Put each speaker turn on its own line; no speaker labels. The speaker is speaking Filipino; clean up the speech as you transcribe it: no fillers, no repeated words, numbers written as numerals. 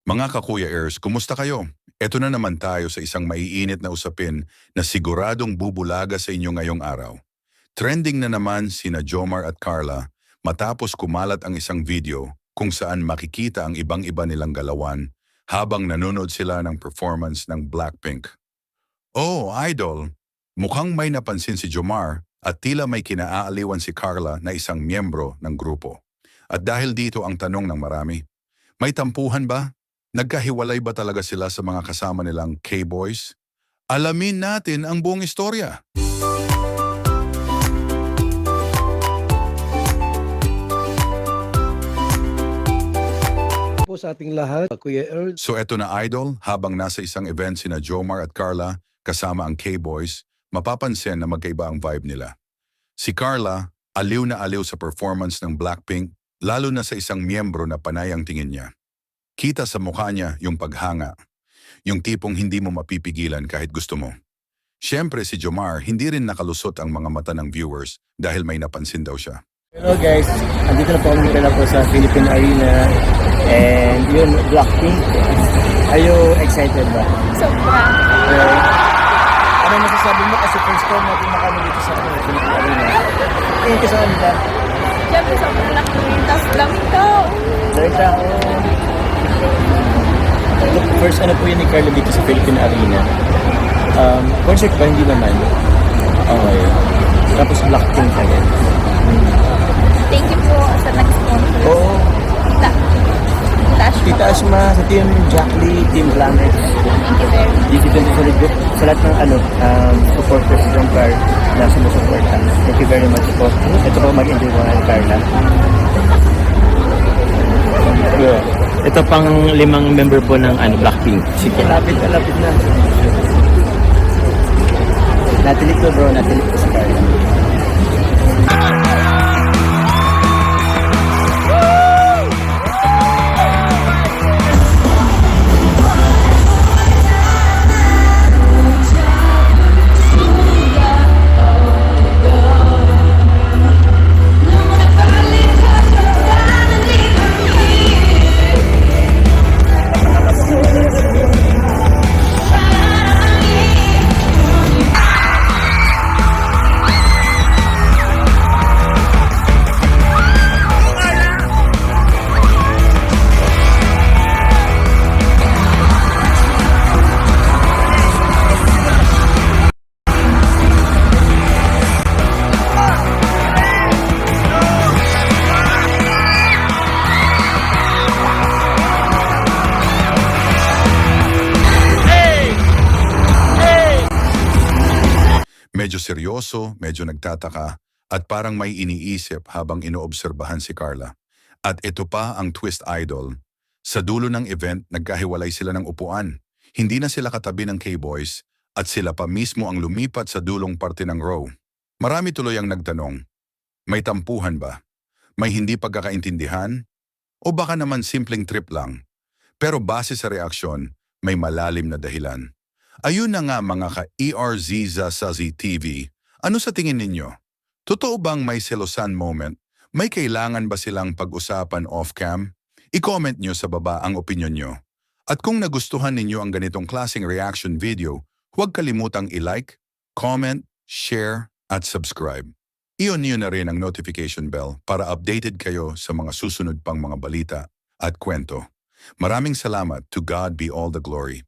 Mga kakuya Airs, kumusta kayo? Eto na naman tayo sa isang maiinit na usapin na siguradong bubulaga sa inyo ngayong araw. Trending na naman sina Jomar at Carla matapos kumalat ang isang video kung saan makikita ang ibang-iba nilang galawan habang nanonood sila ng performance ng Blackpink. Oh, idol! Mukhang may napansin si Jomar at tila may kinaaaliwan si Carla na isang miyembro ng grupo. At dahil dito ang tanong ng marami, may tampuhan ba? Nagkahiwalay ba talaga sila sa mga kasama nilang K-Boys? Alamin natin ang buong istorya.
Po sa ating lahat, Kuya Earl.
So eto na idol, habang nasa isang event sina Jomar at Carla kasama ang K-Boys, mapapansin na magkaiba ang vibe nila. Si Carla, aliw na aliw sa performance ng Blackpink, lalo na sa isang miyembro na panay ang tingin niya. Kita sa mukha niya yung paghanga, yung tipong hindi mo mapipigilan kahit gusto mo. Siyempre si Jomar, hindi rin nakalusot ang mga mata ng viewers dahil may napansin daw siya.
Hello guys, andito na po kami na po sa Philippine Arena and yun, Blackpink. Are you excited ba?
Sobra.
Ano masasabi mo kasi first time natin makano dito sa Philippine Arena? Tingin ka sa kanila?
Siyempre, sobrang laki. Tapos lamig daw.
Sorry ka, first ano po yun ni Carla dito sa Philippine Arena. Concert ba? Hindi naman. Okay. Tapos Blackpink again.
Thank you po sa nag-sponsor.
Oo. Tita Asma, sa Team Jackie, Team Glamex.
Thank you very much.
Dito din sa lahat ng supporters ng Carl na sumusuporta. Thank you very much po. Ito po mag-enjoy mo ng Carla. Ito pang 5 member po ng Blackpink. Sige, lapit na. Natilik to bro, natilik to sa Carla.
Medyo seryoso, medyo nagtataka, at parang may iniisip habang inoobserbahan si Carla. At ito pa ang twist idol. Sa dulo ng event, nagkahiwalay sila ng upuan. Hindi na sila katabi ng K-Boys at sila pa mismo ang lumipat sa dulong parte ng row. Marami tuloy ang nagtanong, may tampuhan ba? May hindi pagkakaintindihan? O baka naman simpleng trip lang? Pero base sa reaksyon, may malalim na dahilan. Ayun na nga mga ka-ERZ sa ZTV. Ano sa tingin ninyo? Totoo bang may selosan moment? May kailangan ba silang pag-usapan off-cam? I-comment nyo sa baba ang opinion nyo. At kung nagustuhan ninyo ang ganitong klaseng reaction video, huwag kalimutang i-like, comment, share, at subscribe. I-on nyo na rin ang notification bell para updated kayo sa mga susunod pang mga balita at kwento. Maraming salamat. To God be all the glory.